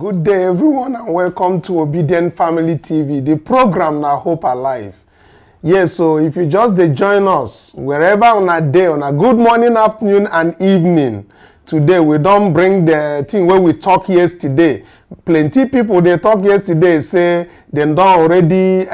Good day, everyone, and welcome to Obedient Family TV, the program now Hope Alive. Yes, so if you just join us, wherever on a day, on a good morning, afternoon, and evening, today we don't bring the thing where we talk yesterday. Plenty people they talk yesterday say they don't already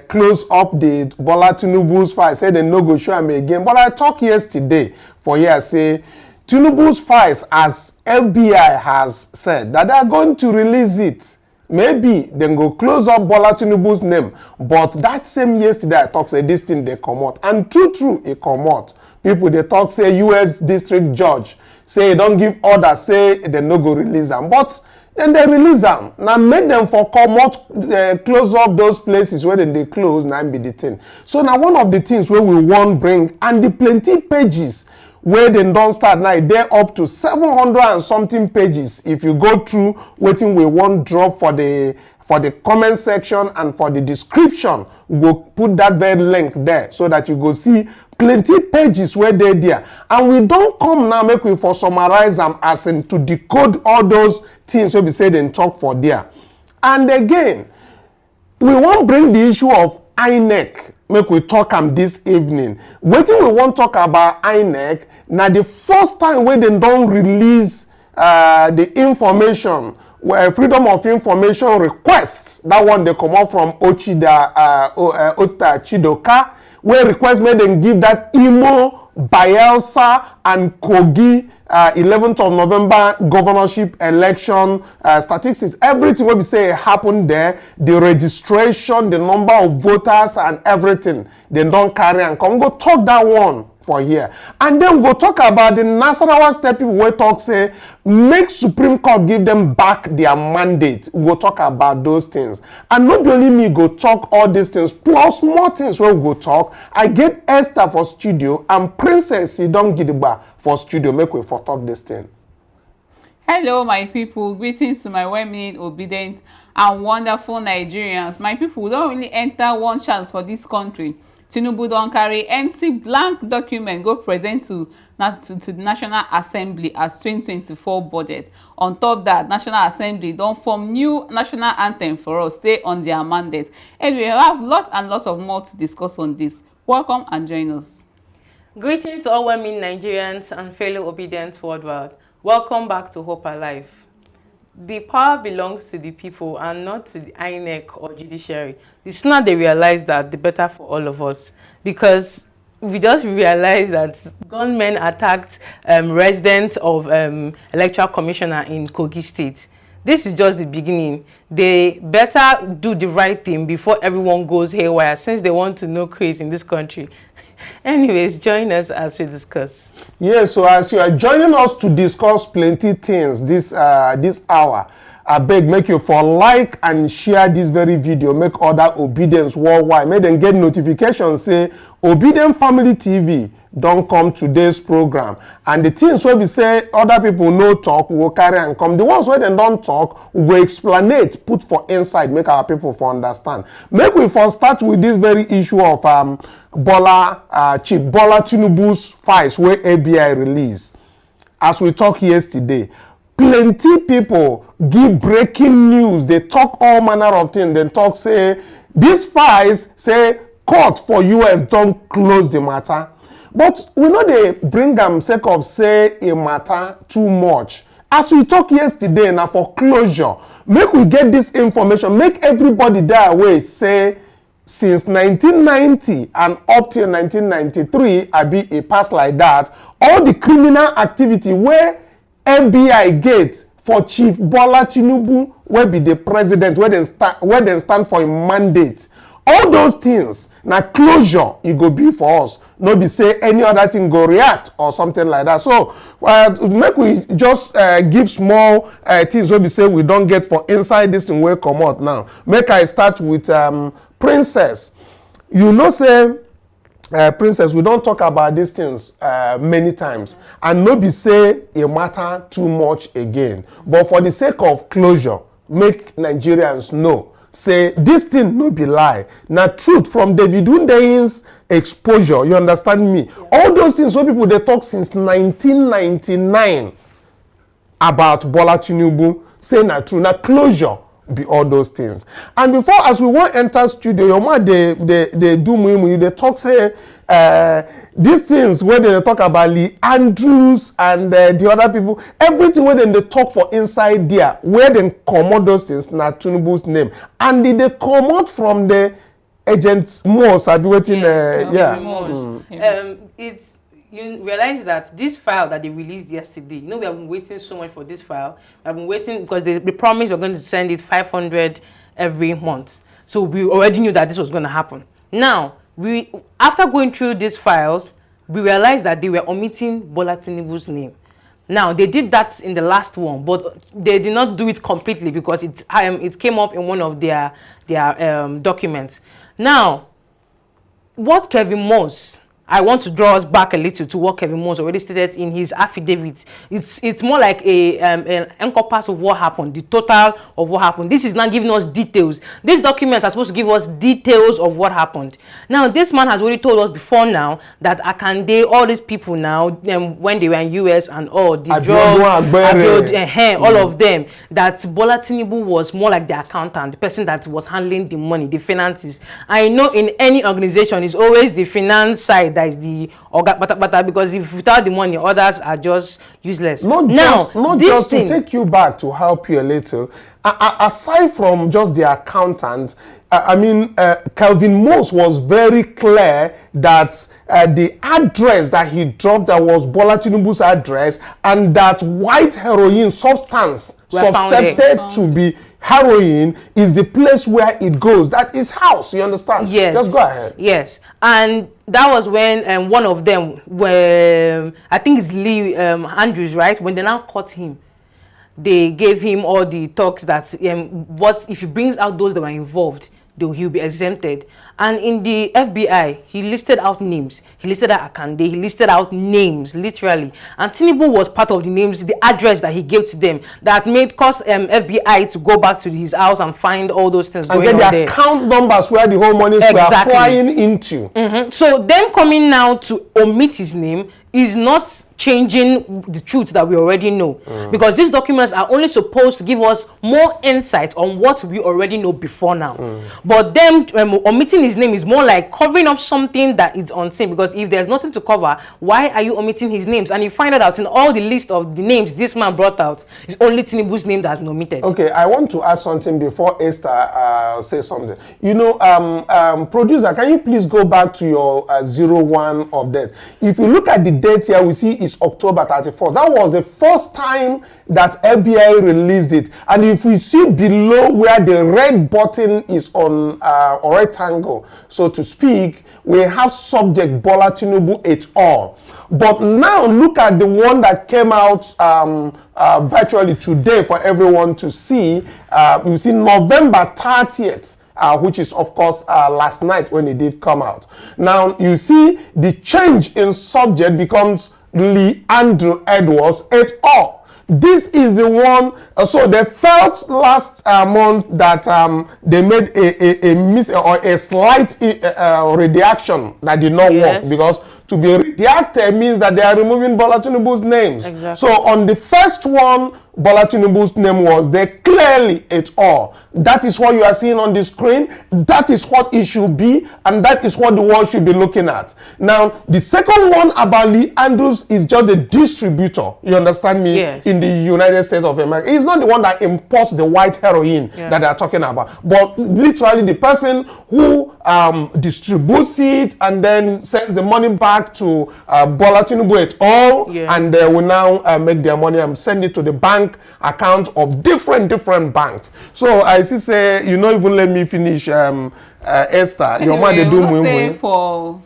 close up the Bola Tinubu's file, say they no go show me again. But I talk yesterday for here, say Tinubu's files, as FBI has said, that they are going to release it. Maybe they go close up Bola Tinubu's name. But that same yesterday, I talk say this thing they come out. And true, it come out. People, they talk say US district judge, say don't give orders, say they no go release them. But then they release them. Now make them for come out, close up those places where they close, now be the thing. So now one of the things where we want bring, and the plenty pages, where they don't start now, they're up to 700 and something pages. If you go through waiting we want drop for the comment section and for the description, we'll put that very link there so that you go see plenty pages where they're there. And we don't come now make we for summarize them as in to decode all those things where we say then talk for there. And again, we won't bring the issue of INEC. Make we talk this evening. Waiting we want talk about INEC. Now the first time when they don't release the information, where freedom of information requests, that one they come out from Chidoka, where request made them give that Imo, Bayelsa, and Kogi 11th of November governorship election statistics. Everything what we say happened there, the registration, the number of voters and everything, they don't carry and come. Go talk that one for here. And then go talk about the Nasarawa State people where talk say, make Supreme Court give them back their mandate. We'll talk about those things. And not only me go talk all these things, plus more things where we go talk. I get Esther for studio and Princess Sidon Gidigba for studio. Make we for talk this thing. Hello, my people. Greetings to my well-meaning, obedient, and wonderful Nigerians. My people, we don't really enter one chance for this country. Tinubu don't carry empty blank document go present to the National Assembly as 2024 budget. On top that, National Assembly don't form new national anthem for us, stay on their mandate. Anyway, we have lots and lots of more to discuss on this. Welcome and join us. Greetings to all well-meaning Nigerians and fellow obedience worldwide. Welcome back to Hope Alive. The power belongs to the people and not to the INEC or judiciary. The sooner they realize that, the better for all of us. Because we just realized that gunmen attacked residents of electoral commissioner in Kogi State. This is just the beginning. They better do the right thing before everyone goes haywire, since they want to know craze in this country. Anyways, join us as we discuss. Yes, so as you are joining us to discuss plenty things this hour, I beg make you for like and share this very video, make other obedience worldwide, make them get notifications say Obedient Family TV don't come today's program. And the things where we say other people no talk, we will carry and come. The ones where they don't talk, we will explanate, put for inside, make our people for understand. Make we first start with this very issue of Bola Tinubu's files where ABI released. As we talked yesterday, plenty people give breaking news. They talk all manner of things. They talk say these files say court for US don't close the matter. But we know they bring them sake of say a matter too much. As we talked yesterday now for closure, make we get this information, make everybody there away say since 1990 and up till 1993, I be a pass like that, all the criminal activity where FBI gate for Chief Bola Tinubu will be the president, where they stand for a mandate. All those things, now closure, it go be for us. No be say any other thing go react or something like that. So make we just give small things where we say we don't get for inside this thing will come out now. Make I start with Princess. You know say Princess, we don't talk about these things many times, and no be say it matter too much again. But for the sake of closure, make Nigerians know. Say this thing no be lie. Now truth from David Hundeyi's exposure, you understand me? Yeah. All those things where people they talk since 1999 about Bola Tinubu. say na true. Na closure be all those things. And before, as we want enter studio, your man they do muimu, they talk say these things when they talk about Lee Andrews and the other people, everything when they talk for inside there, where they come out those things, na Tinubu's name, and they come out from the agent Moss. I be waiting. It's you realize that this file that they released yesterday, we have been waiting so much for this file. We have been waiting because they promised we're going to send it 500 every month. So we already knew that this was going to happen. Now, after going through these files, we realized that they were omitting Bola Tinubu's name. Now, they did that in the last one, but they did not do it completely because it came up in one of their documents. Now, what Kevin Moss, I want to draw us back a little to what Kevin Moss already stated in his affidavit. It's more like an encompass of what happened, the total of what happened. This is not giving us details. This document is supposed to give us details of what happened. Now, this man has already told us before now that Akande, all these people now, when they were in US and all, the drugs, all of them, that Bola Tinubu was more like the accountant, the person that was handling the money, the finances. I know in any organization, it's always the finance side that is the because if without the money, others are just useless. Not just to take you back to help you a little. Aside from just the accountant, Kelvin Moss was very clear that the address that he dropped that was Bola Tinubu's address, and that white heroin substance suspected to be heroin is the place where it goes. That is house. You understand? Yes. Just go ahead. Yes. And that was when one of them, I think it's Lee Andrews, right? When they now caught him, they gave him all the talks that what if he brings out those that were involved, he'll be exempted. And in the FBI, he listed out names. He listed out Akande. He listed out names, literally. And Tinubu was part of the names, the address that he gave to them that caused FBI to go back to his house and find all those things and going on there. And get the account numbers where the whole money were flying into. So them coming now to omit his name is not changing the truth that we already know, because these documents are only supposed to give us more insight on what we already know before now. But them omitting his name is more like covering up something that is unseen, because if there's nothing to cover, why are you omitting his names? And you find out in all the list of the names this man brought out, it's only Tinubu's name that's been omitted. Okay, I want to add something before Esther says something. You know, producer, can you please go back to your 01 of this? If you look at the date here, we see it's October 31st. That was the first time that FBI released it. And if we see below where the red button is on a rectangle, so to speak, we have subject Bola Tinubu et al. But now look at the one that came out virtually today for everyone to see. You see November 30th. Which is, of course, last night when it did come out. Now, you see the change in subject becomes Lee Andrew Edwards et al. This is the one, so they felt last month that they made a miss or a slight redaction that did not work, because to be redacted means that they are removing Bola Tinubu's names. Exactly. So on the first one, Bola Tinubu's name was there clearly et al. That is what you are seeing on the screen. That is what it should be, and that is what the world should be looking at. Now, the second one about Lee Andrews is just a distributor, you understand me, in the United States of America. He's not the one that imports the white heroin that they are talking about, but literally the person who distributes it and then sends the money back to Bola Tinubu et al. And they will now make their money and send it to the bank account of different banks. So I see say you not even let me finish Esther. Anyway, your man they do say for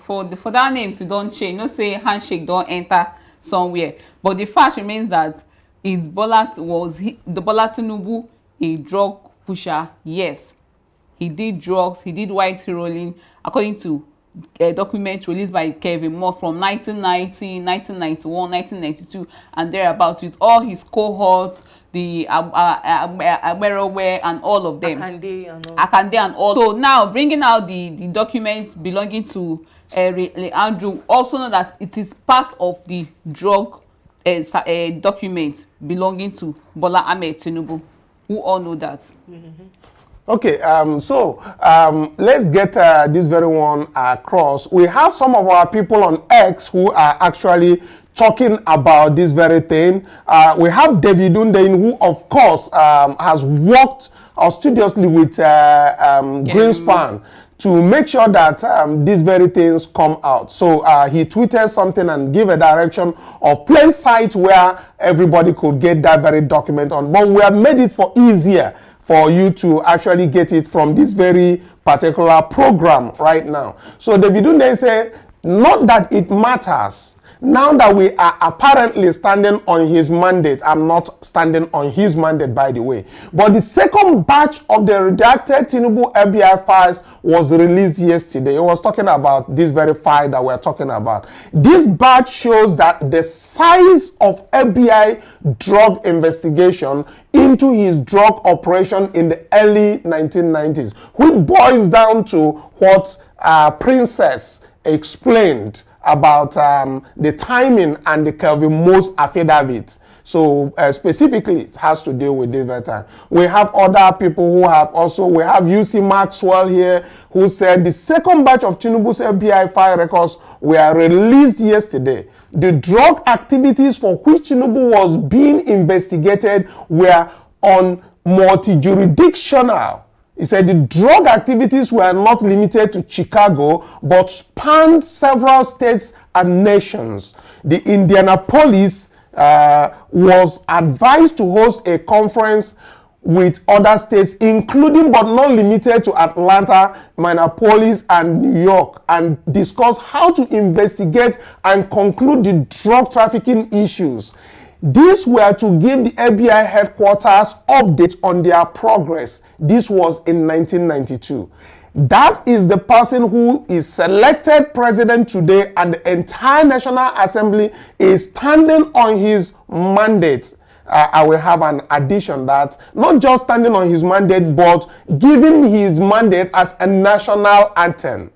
that name to don't change, no say handshake don't enter somewhere. But the fact remains that the Bola Tinubu a drug pusher? Yes, he did drugs, he did white heroin, according to a document released by Kevin Moore from 1990, 1991, 1992, and thereabout, with all his cohorts, the Amerowe and all of them. Akande and all. So now bringing out the documents belonging to Andrew, also know that it is part of the drug document belonging to Bola Ahmed Tinubu. who all know that. Okay, let's get this very one across. We have some of our people on X who are actually talking about this very thing. We have David Undain, who of course has worked studiously with Greenspan to make sure that these very things come out. So he tweeted something and gave a direction of place site where everybody could get that very document on. But we have made it for easier for you to actually get it from this very particular program right now. So David Undain said, not that it matters. Now that we are apparently standing on his mandate, I'm not standing on his mandate, by the way, but the second batch of the redacted Tinubu FBI files was released yesterday. It was talking about this very file that we're talking about. This batch shows that the size of FBI drug investigation into his drug operation in the early 1990s, which boils down to what Princess explained about the timing and the Kelvin Moss affidavit. So specifically, it has to deal with this time. We have other people who have also, we have UC Maxwell here, who said the second batch of Tinubu's FBI file records were released yesterday. The drug activities for which Tinubu was being investigated were on multi-jurisdictional. He said the drug activities were not limited to Chicago, but spanned several states and nations. The Indianapolis was advised to host a conference with other states, including but not limited to Atlanta, Minneapolis, and New York, and discuss how to investigate and conclude the drug trafficking issues. These were to give the FBI headquarters update on their progress. This was in 1992. That is the person who is selected president today, and the entire National Assembly is standing on his mandate. I will have an addition that not just standing on his mandate, but giving his mandate as a national anthem.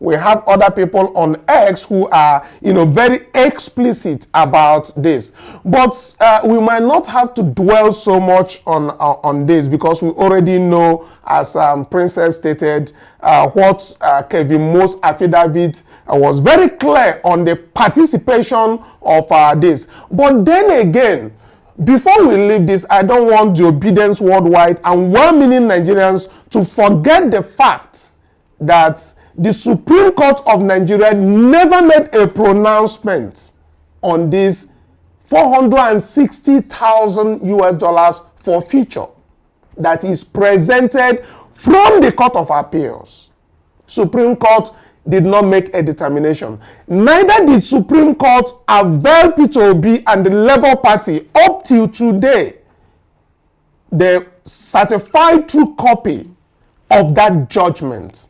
We have other people on X who are, very explicit about this. But we might not have to dwell so much on this, because we already know, as Princess stated, what Kevin Moss affidavit was very clear on the participation of this. But then again, before we leave this, I don't want the obedience worldwide and well-meaning Nigerians to forget the fact that the Supreme Court of Nigeria never made a pronouncement on this $460,000 US forfeiture that is presented from the Court of Appeals. Supreme Court did not make a determination. Neither did Supreme Court avail Peter Obi and the Labour Party up till today the certified true copy of that judgment.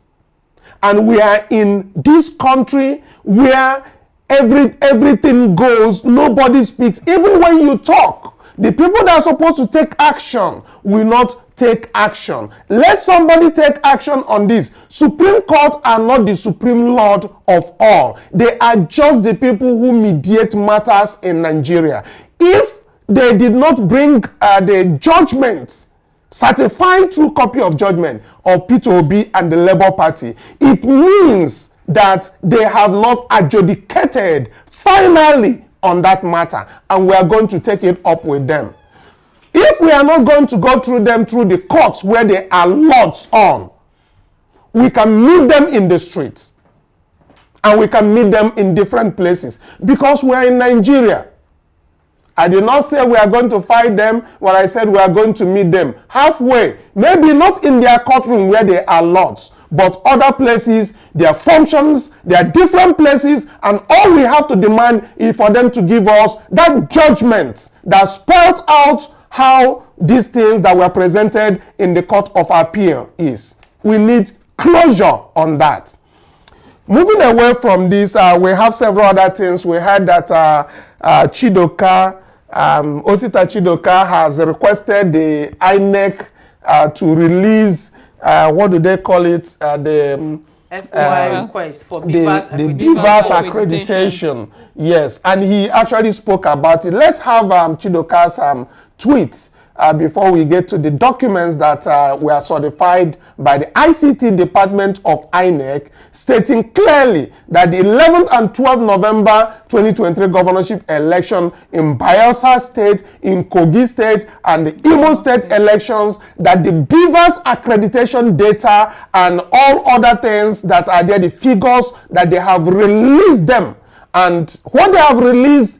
And we are in this country where everything goes, nobody speaks. Even when you talk, the people that are supposed to take action will not take action. Let somebody take action on this. Supreme Court are not the supreme lord of all. They are just the people who mediate matters in Nigeria. If they did not bring the judgment, certified true copy of judgment of Peter Obi and the Labour Party, it means that they have not adjudicated finally on that matter, and we are going to take it up with them. If we are not going to go through them through the courts where they are lords on, we can meet them in the streets, and we can meet them in different places, because we are in Nigeria. I did not say we are going to fight them, but I said we are going to meet them halfway. Maybe not in their courtroom where they are lords, but other places, their functions, their different places, and all we have to demand is for them to give us that judgment that spelled out how these things that were presented in the Court of Appeal is. We need closure on that. Moving away from this, we have several other things. We heard that Chidoka, Osita Chidoka has requested the INEC to release, what do they call it? The FY request for the BVAS accreditation. Yes, and he actually spoke about it. Let's have Chidoka's tweets before we get to the documents that were certified by the ICT Department of INEC, stating clearly that the 11th and 12th November 2023 governorship election in Bayelsa State, in Kogi State, and the Imo State elections, that the Beavers accreditation data and all other things that are there, the figures that they have released them, and what they have released,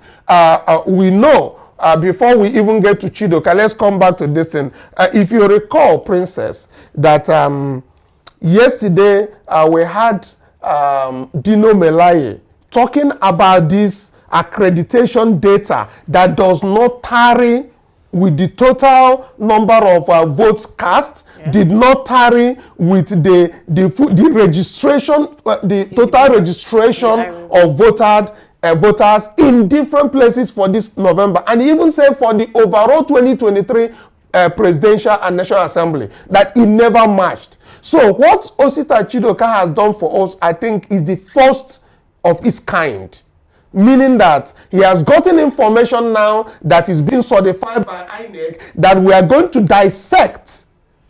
we know. Before we even get to Chidoka, let's come back to this thing. If you recall, Princess, that yesterday we had Dino Melaye talking about this accreditation data that does not tally with the total number of votes cast, did not tally with the registration, the total registration of voters in different places for this November, and even say for the overall 2023 presidential and national assembly that it never matched. So what Osita Chidoka has done for us, I think, is the first of its kind, meaning that he has gotten information now that is being certified by INEC that we are going to dissect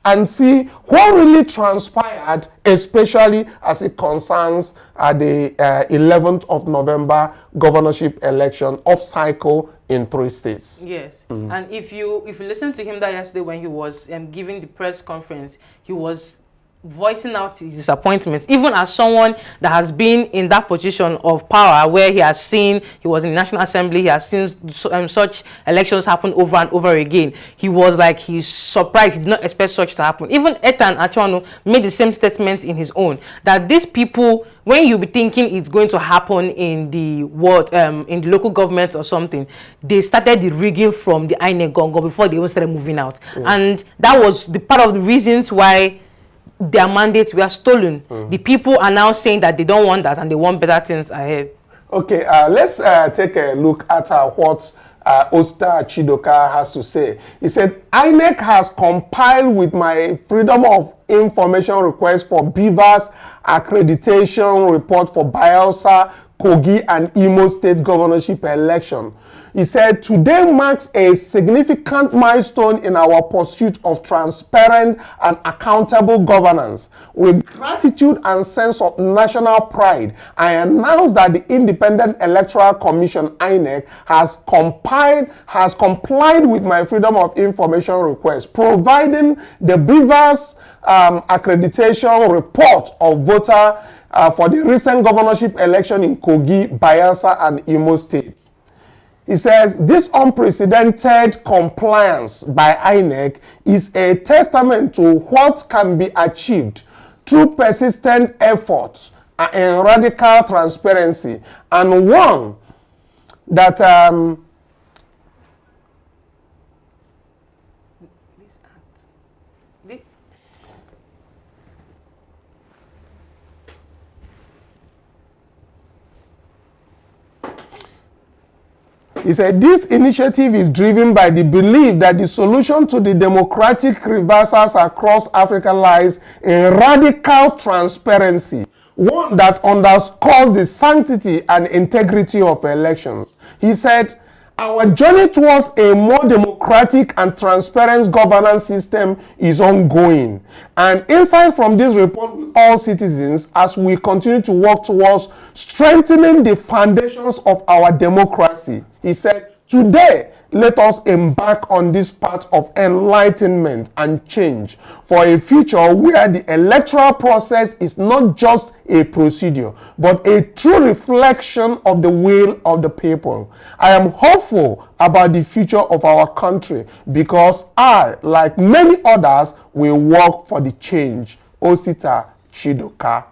and see what really transpired, especially as it concerns the 11th of November governorship election of cycle in 3 states. Yes, and if you listen to him that yesterday when he was giving the press conference, he was voicing out his disappointments, even as someone that has been in that position of power, where he has seen, he was in the National Assembly, he has seen such elections happen over and over again. He was like, he's surprised, he did not expect such to happen. Even Ethan Achonu made the same statement in his own, that these people, when you be thinking it's going to happen in the world, in the local government or something, they started the rigging from the INEC Gongo before they even started moving out. And that was the part of the reasons why their mandates were stolen. The people are now saying that they don't want that and they want better things ahead. Okay, let's take a look at what Osita Chidoka has to say. He said, INEC has compiled with my Freedom of Information request for Beavers accreditation report for Bayelsa, Kogi, and Imo State governorship election. He said, today marks a significant milestone in our pursuit of transparent and accountable governance. With gratitude and sense of national pride, I announce that the Independent Electoral Commission, INEC, has complied with my Freedom of Information request, providing the Beavers accreditation report of voter for the recent governorship election in Kogi, Bayelsa, and Imo States. He says, this unprecedented compliance by INEC is a testament to what can be achieved through persistent efforts and radical transparency, and one that he said, this initiative is driven by the belief that the solution to the democratic reversals across Africa lies in radical transparency, one that underscores the sanctity and integrity of elections. He said, our journey towards a more democratic and transparent governance system is ongoing. And insight from this report with all citizens as we continue to work towards strengthening the foundations of our democracy. He said, today, let us embark on this path of enlightenment and change for a future where the electoral process is not just a procedure, but a true reflection of the will of the people. I am hopeful about the future of our country because I, like many others, will work for the change. Osita Chidoka.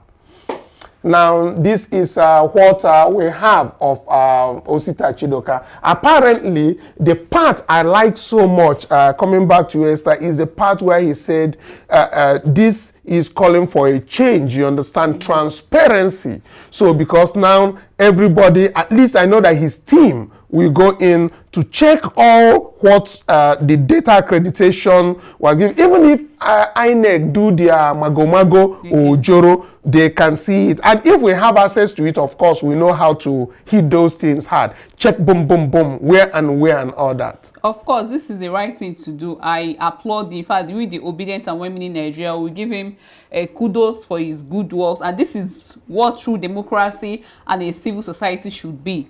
Now, this is what we have of Osita Chidoka. Apparently, the part I like so much, coming back to Esther, is the part where he said this is calling for a change, you understand, transparency. So, because now everybody, at least I know that his team we go in to check all what the data accreditation was given. Even if INEC do their mago or joro, they can see it. And if we have access to it, of course, we know how to hit those things hard. Check boom, boom, boom, where and all that. Of course, this is the right thing to do. I applaud the fact with the Obedient and Women in Nigeria. We give him kudos for his good works. And this is what true democracy and a civil society should be.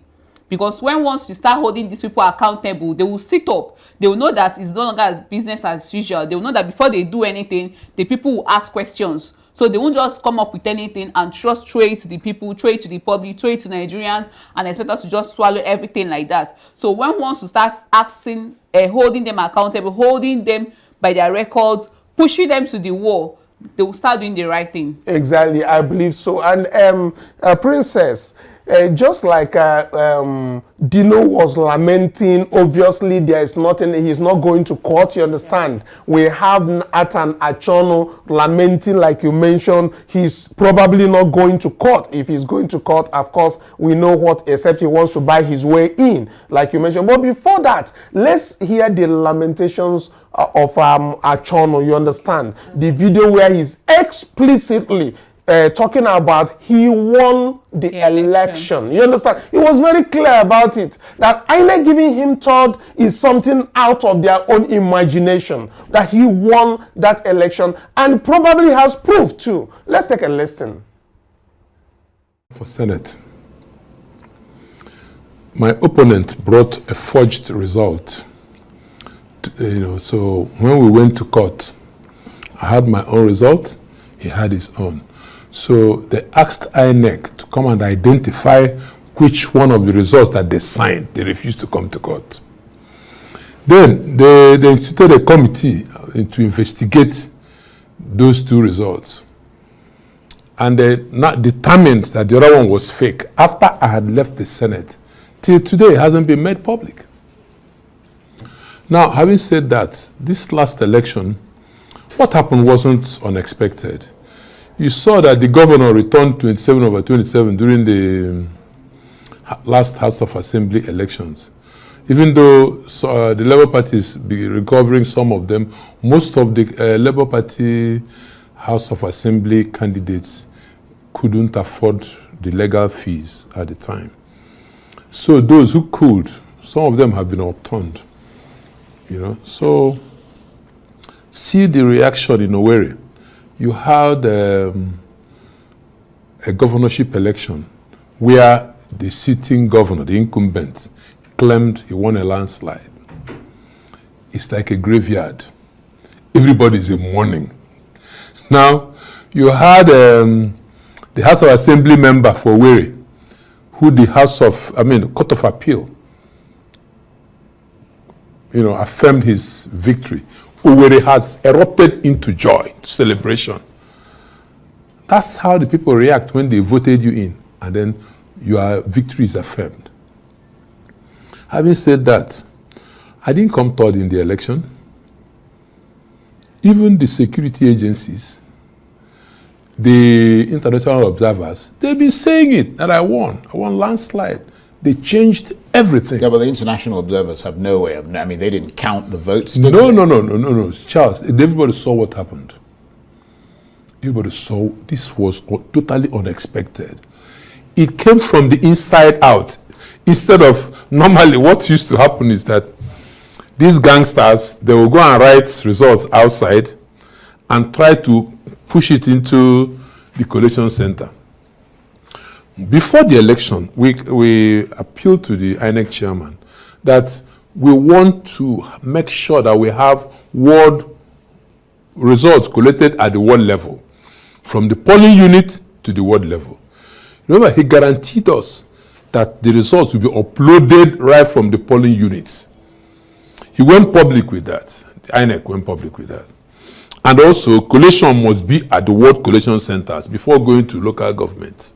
Because once you start holding these people accountable, they will sit up. They will know that it's no longer as business as usual. They will know that before they do anything, the people will ask questions. So they won't just come up with anything and throw it to the people, throw it to the public, throw it to Nigerians, and expect us to just swallow everything like that. So once you start asking, holding them accountable, holding them by their records, pushing them to the wall, they will start doing the right thing. Exactly, I believe so. And Princess, just like Dino was lamenting, obviously there is nothing, he's not going to court, you understand? We have Atan Achono lamenting, like you mentioned, he's probably not going to court. If he's going to court, of course, we know what, except he wants to buy his way in, like you mentioned. But before that, let's hear the lamentations of Achono, you understand? The video where he's explicitly talking about he won the election. You understand? He was very clear about it. That INEC giving him thought is something out of their own imagination. That he won that election and probably has proof too. Let's take a listen. For Senate, my opponent brought a forged result. So when we went to court, I had my own result, he had his own. So they asked INEC to come and identify which one of the results that they signed. They refused to come to court. Then they instituted a committee to investigate those two results. And they not determined that the other one was fake. After I had left the Senate, till today it hasn't been made public. Now, having said that, this last election, what happened wasn't unexpected. You saw that the governor returned 27 over 27 during the last House of Assembly elections. Even though the Labour Party is recovering some of them, most of the Labour Party House of Assembly candidates couldn't afford the legal fees at the time. So those who could, some of them have been upturned. So see the reaction in Owerri. You had a governorship election where the sitting governor, the incumbent, claimed he won a landslide. It's like a graveyard. Everybody's in mourning. Now, you had the House of Assembly member for Owerri, who the Court of Appeal, affirmed his victory. Owerri has erupted into joy, celebration. That's how the people react when they voted you in, and then your victory is affirmed. Having said that, I didn't come third in the election. Even the security agencies, the international observers, they've been saying it, that I won landslide. They changed everything. Yeah, but the international observers have no way of, they didn't count the votes. No, Charles, everybody saw what happened. Everybody saw this was totally unexpected. It came from the inside out. Instead of, normally what used to happen is that these gangsters, they will go and write results outside and try to push it into the collation center. Before the election, we appealed to the INEC chairman that we want to make sure that we have world results collated at the world level, from the polling unit to the world level. Remember, he guaranteed us that the results will be uploaded right from the polling units. He went public with that. The INEC went public with that. And also, collation must be at the world collation centers before going to local government.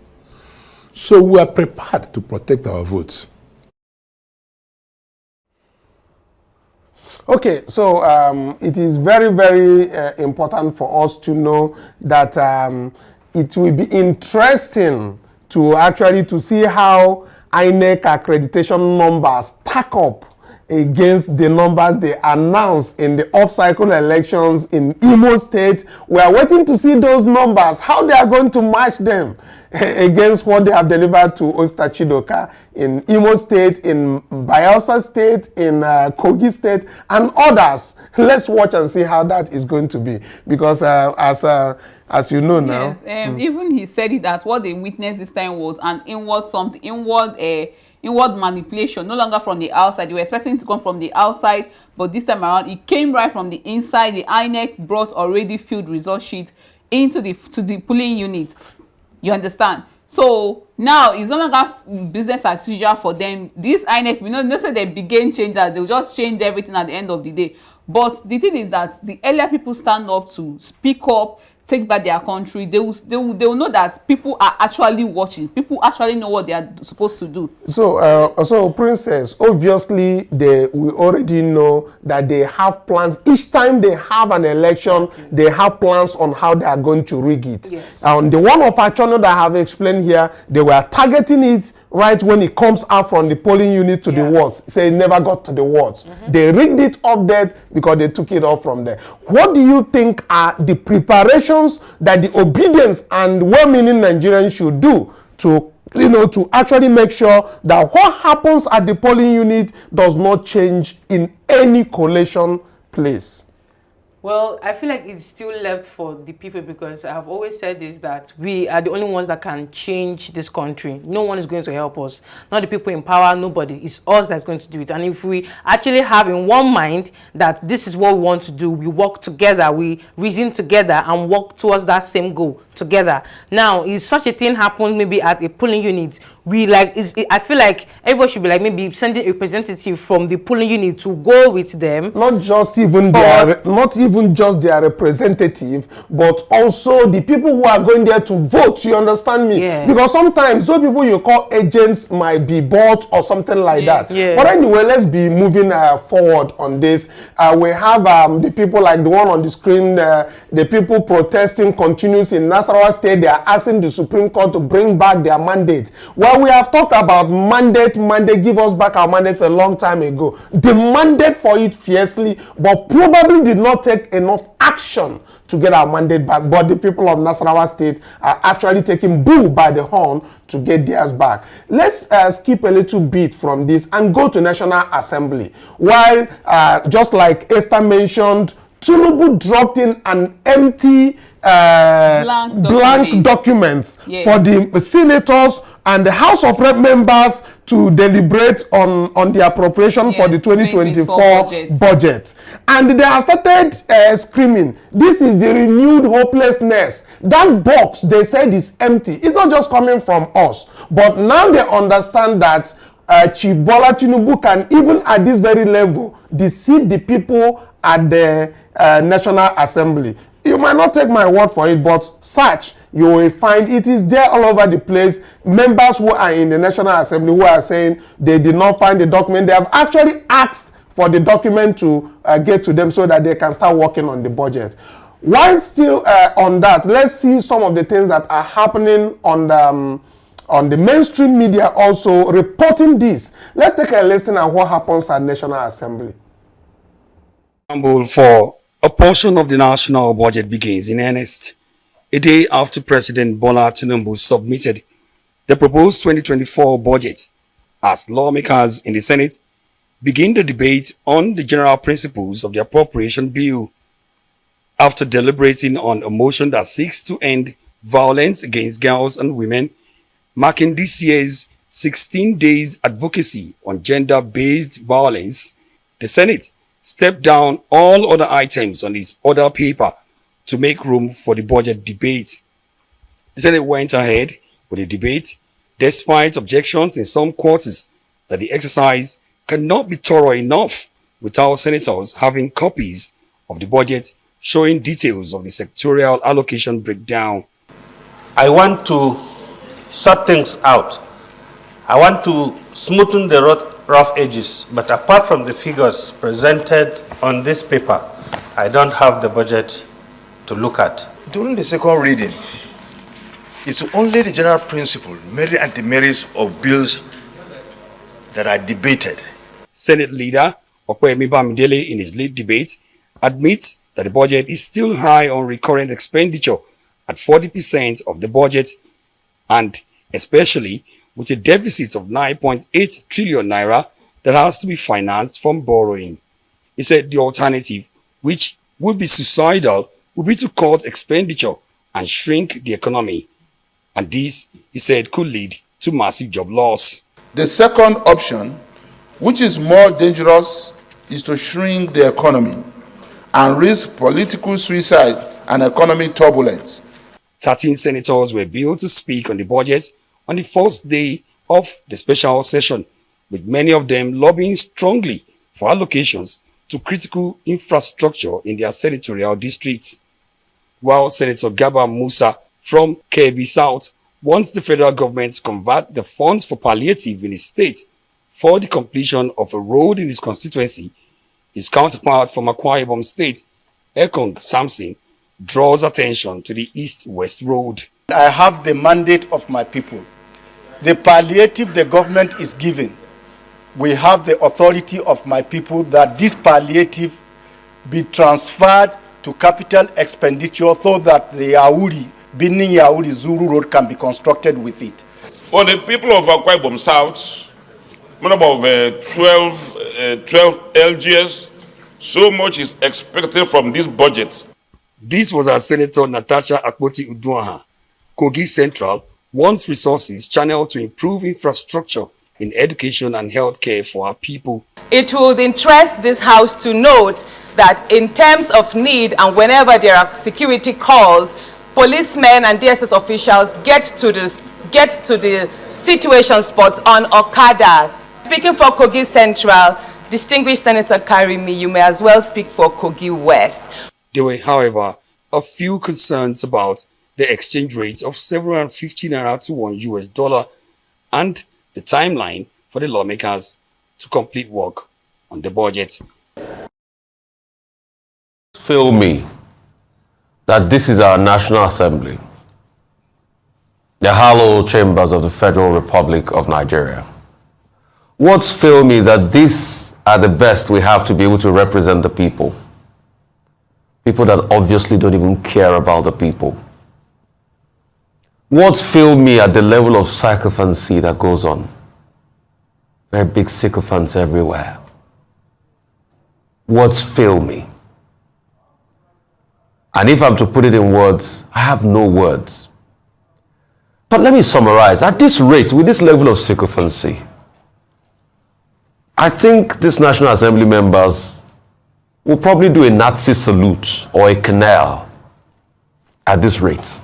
So we are prepared to protect our votes. Okay, so it is very, very important for us to know that it will be interesting to actually see how INEC accreditation numbers stack up against the numbers they announced in the off-cycle elections in Imo State. We are waiting to see those numbers, how they are going to match them against what they have delivered to Ostachidoka in Imo State, in Bayelsa State, in Kogi State, and others. Let's watch and see how that is going to be, because as you know now. Yes, even he said it that what they witnessed this time was an inward manipulation, no longer from the outside. They were expecting it to come from the outside, but this time around it came right from the inside. The INEC brought already filled result sheet into the polling unit. You understand? So now it's no longer business as usual for them. This INEC, we know say they began changers, they'll just change everything at the end of the day. But the thing is that the earlier people stand up to speak up, take back their country, they will know that people are actually watching. People actually know what they are supposed to do. So Princess, obviously we already know that they have plans. Each time they have an election, they have plans on how they are going to rig it. Yes. And the one of our channel that I have explained here, they were targeting it right when it comes out from the polling unit to the wards. Say it never got to the wards. They rigged it up there because they took it off from there. What do you think are the preparations that the obedience and well-meaning Nigerians should do to actually make sure that what happens at the polling unit does not change in any collation place? Well, I feel like it's still left for the people, because I've always said this, that we are the only ones that can change this country. No one is going to help us. Not the people in power, nobody. It's us that's going to do it. And if we actually have in one mind that this is what we want to do, we work together, we reason together and work towards that same goal together. Now, if such a thing happens maybe at a polling unit, I feel like everybody should be like maybe sending a representative from the polling unit to go with them. Not even just their representative, but also the people who are going there to vote. You understand me? Yeah. Because sometimes those people you call agents might be bought or something like that. Yeah. But anyway, let's be moving forward on this. We have the people like the one on the screen, the people protesting continues in Nasarawa State. They are asking the Supreme Court to bring back their mandate. Well, we have talked about mandate, give us back our mandate for a long time ago. Demanded for it fiercely, but probably did not take enough action to get our mandate back. But the people of Nasarawa State are actually taking bull by the horn to get theirs back. Let's skip a little bit from this and go to National Assembly. While, just like Esther mentioned, Tinubu dropped in an empty blank documents for the senators and the House of Rep members to deliberate on the appropriation for the 2024 budget. And they have started screaming, this is the renewed hopelessness. That box, they said, is empty. It's not just coming from us. But now they understand that Chief Bola Tinubu can, even at this very level, deceive the people at the National Assembly. You might not take my word for it, but search, you will find it is there all over the place. Members who are in the National Assembly who are saying they did not find the document. They have actually asked for the document to get to them so that they can start working on the budget. While still on that, let's see some of the things that are happening on the mainstream media also reporting this. Let's take a listen at what happens at National Assembly. For a portion of the national budget begins in earnest a day after President Bola Tinubu submitted the proposed 2024 budget, as lawmakers in the Senate begin the debate on the general principles of the appropriation bill. After deliberating on a motion that seeks to end violence against girls and women, marking this year's 16 days advocacy on gender-based violence, the Senate stepped down all other items on its order paper to make room for the budget debate. The Senate went ahead with the debate despite objections in some quarters that the exercise cannot be thorough enough without senators having copies of the budget showing details of the sectorial allocation breakdown. I want to sort things out. I want to smoothen the rough edges, but apart from the figures presented on this paper, I don't have the budget to look at. During the second reading, it's only the general principle, merit and demerits of bills that are debated. Senate leader Okwemi Bamidele, in his lead debate, admits that the budget is still high on recurrent expenditure at 40% of the budget, and especially with a deficit of 9.8 trillion naira that has to be financed from borrowing. He said the alternative, which would be suicidal, would be to cut expenditure and shrink the economy. And this, he said, could lead to massive job loss. The second option, which is more dangerous, is to shrink the economy and risk political suicide and economic turbulence. 13 senators were billed to speak on the budget on the first day of the special session, with many of them lobbying strongly for allocations to critical infrastructure in their senatorial districts. While Senator Gaba Musa from Kebbi South wants the federal government to convert the funds for palliative in his state for the completion of a road in his constituency, his counterpart from Akwa Ibom State, Ekong Samson, draws attention to the East-West Road. I have the mandate of my people. The palliative the government is giving, we have the authority of my people that this palliative be transferred to capital expenditure so that the Yauri, Benin Yauri Zuru Road can be constructed with it. For the people of Akwa Ibom South, about 12 LGS, so much is expected from this budget. This was our Senator Natasha Akpoti Uduaha. Kogi Central wants resources channeled to improve infrastructure in education and healthcare for our people. It would interest this House to note that in terms of need and whenever there are security calls, policemen and DSS officials get to the situation spots on Okadas. Speaking for Kogi Central, distinguished Senator Karimi, you may as well speak for Kogi West. There were, however, a few concerns about the exchange rate of 750 naira to $1 and the timeline for the lawmakers to complete work on the budget. Feel me that this is our National Assembly, the hallowed chambers of the Federal Republic of Nigeria. What's fail me that these are the best we have to be able to represent the people. People that obviously don't even care about the people. What's failed me at the level of sycophancy that goes on. Very big sycophants everywhere. What's failed me? And if I'm to put it in words, I have no words. But let me summarize. At this rate, with this level of sycophancy, I think these National Assembly members will probably do a Nazi salute or a canal at this rate,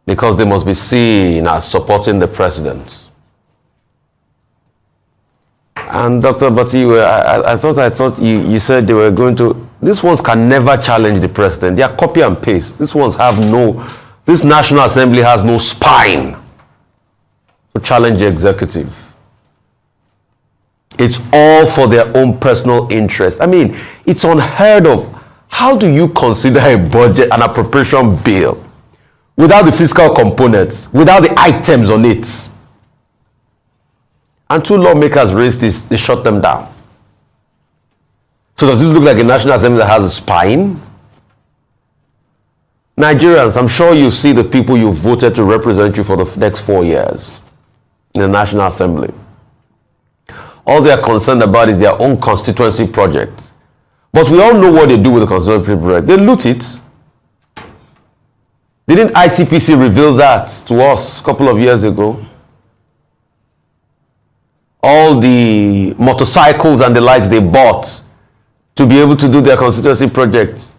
because they must be seen as supporting the president. And Dr. Bati, I thought you said they were going to, these ones can never challenge the president. They are copy and paste. These ones have no, this National Assembly has no spine to challenge the executive. It's all for their own personal interest. I mean, it's unheard of. How do you consider a budget, an appropriation bill, without the fiscal components, without the items on it? And two lawmakers raised this, they shut them down. So does this look like a National Assembly that has a spine? Nigerians, I'm sure you see the people you voted to represent you for the next 4 years in the National Assembly. All they are concerned about is their own constituency project. But we all know what they do with the constituency project. They loot it. Didn't ICPC reveal that to us a couple of years ago? All the motorcycles and the likes they bought to be able to do their constituency project,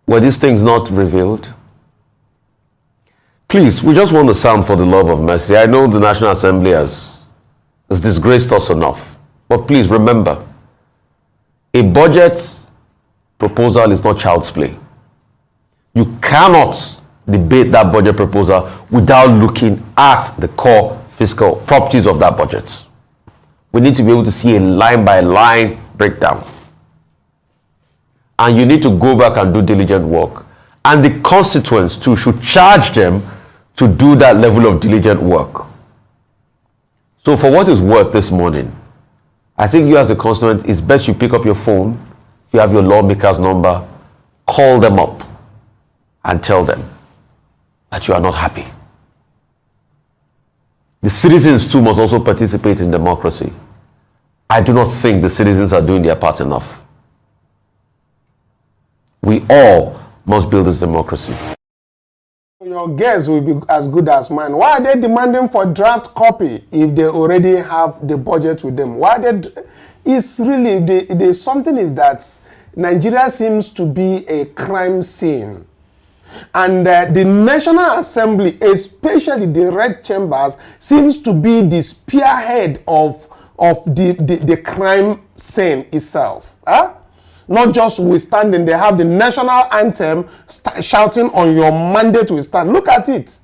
were these things not revealed? Please, we just want to sound for the love of mercy. I know the National Assembly has disgraced us enough. But please remember, a budget proposal is not child's play. You cannot debate that budget proposal without looking at the core fiscal properties of that budget. We need to be able to see a line-by-line breakdown. And you need to go back and do diligent work. And the constituents too should charge them to do that level of diligent work. So for what it's worth this morning, I think you as a constituent, it's best you pick up your phone, if you have your lawmaker's number, call them up and tell them that you are not happy. The citizens too must also participate in democracy. I do not think the citizens are doing their part enough. We all must build this democracy. Your guess will be as good as mine. Why are they demanding for draft copy if they already have the budget with them? Why they? It's really the something is that Nigeria seems to be a crime scene, and the National Assembly, especially the red chambers, seems to be the spearhead of the crime scene itself. Huh? Not just withstanding, they have the national anthem shouting on your mandate to withstand. Look at it.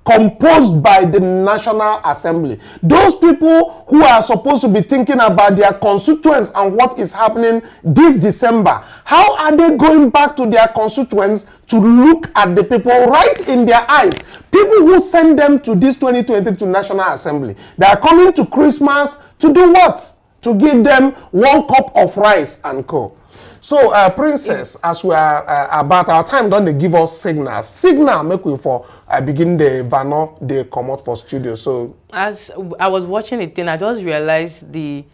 Composed by the National Assembly. Those people who are supposed to be thinking about their constituents and what is happening this December, how are they going back to their constituents to look at the people right in their eyes? People who send them to this 2022 National Assembly. They are coming to Christmas to do what? To give them 1 cup of rice and co. So, Princess, as we are about our time, don't they give us signals? Signal make we for begin the Vano, they come out for studio. So, as I was watching it, then I just realized the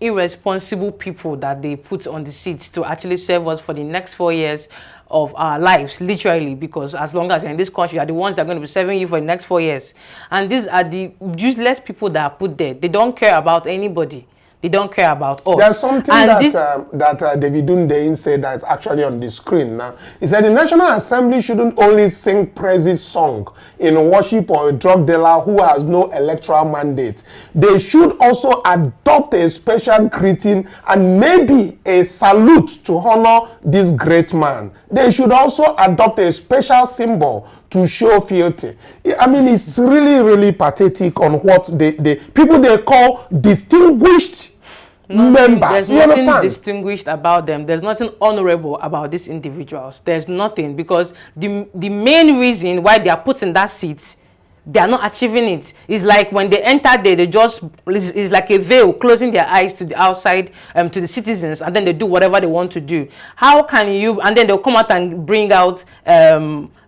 irresponsible people that they put on the seats to actually serve us for the next 4 years of our lives, literally, because as long as you're in this country, are the ones that are going to be serving you for the next 4 years. And these are the useless people that are put there. They don't care about anybody. They don't care about us. There's something that David Dundein said that's actually on the screen now. He said the National Assembly shouldn't only sing praises song in worship or a drug dealer who has no electoral mandate. They should also adopt a special greeting and maybe a salute to honor this great man. They should also adopt a special symbol to show fealty. I mean, it's really, really pathetic on what the people they call distinguished members. There's nothing distinguished about them. There's nothing honorable about these individuals. There's nothing, because the main reason why they are put in that seat, they are not achieving it. It's like when they enter there, they just, it's like a veil closing their eyes to the outside, to the citizens, and then they do whatever they want to do. How can you, and then they'll come out and bring out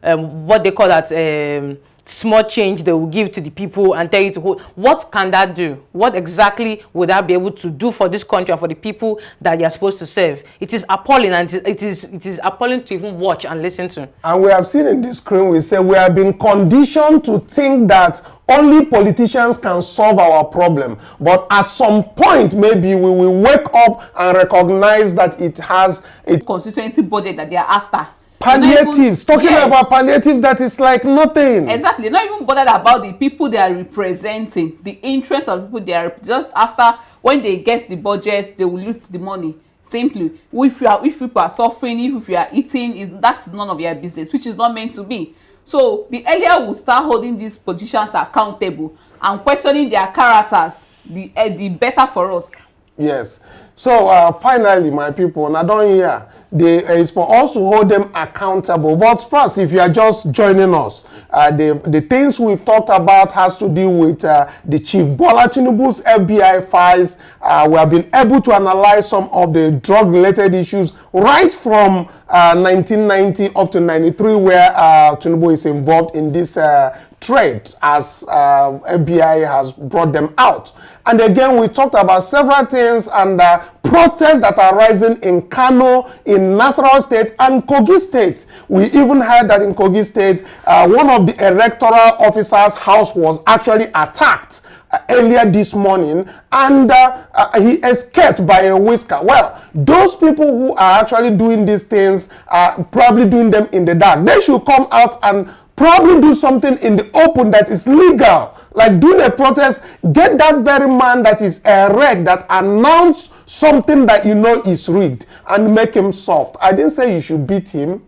what they call that, small change they will give to the people and tell you to hold. What can that do? What exactly would that be able to do for this country and for the people that you're supposed to serve? It is appalling, and it is appalling to even watch and listen to. And we have seen in this screen, we say we have been conditioned to think that only politicians can solve our problem. But at some point, maybe we will wake up and recognize that it has a constituency budget that they are after. Palliatives, talking about palliative that is like nothing. Exactly, not even bothered about the people they are representing, the interests of people they are just after. When they get the budget, they will loot the money. Simply, if people are suffering, if you are eating, that's none of your business, which is not meant to be. So the earlier we start holding these politicians accountable and questioning their characters, the better for us. Yes. So finally, my people, and I don't hear. It's for us to hold them accountable. But first, if you are just joining us, the things we've talked about has to do with the Chief Bola Tinubu's FBI files. We have been able to analyze some of the drug-related issues right from 1990 up to 93, where Tinubu is involved in this trade as FBI has brought them out. And again, we talked about several things and protests that are rising in Kanu, in Nasarawa State, and Kogi State. We even heard that in Kogi State, one of the electoral officers' house was actually attacked earlier this morning, and he escaped by a whisker. Well, those people who are actually doing these things are probably doing them in the dark. They should come out and probably do something in the open that is legal. Like doing a protest, get that very man that is a reg that announced something that you know is rigged and make him soft. I didn't say you should beat him.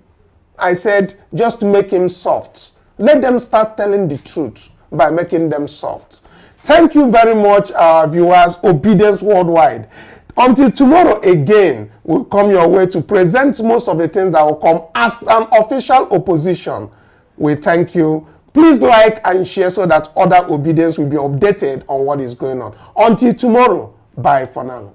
I said just make him soft. Let them start telling the truth by making them soft. Thank you very much, viewers. Obedience Worldwide. Until tomorrow again, we'll come your way to present most of the things that will come as an official opposition. We thank you. Please like and share so that other obedience will be updated on what is going on. Until tomorrow, bye for now.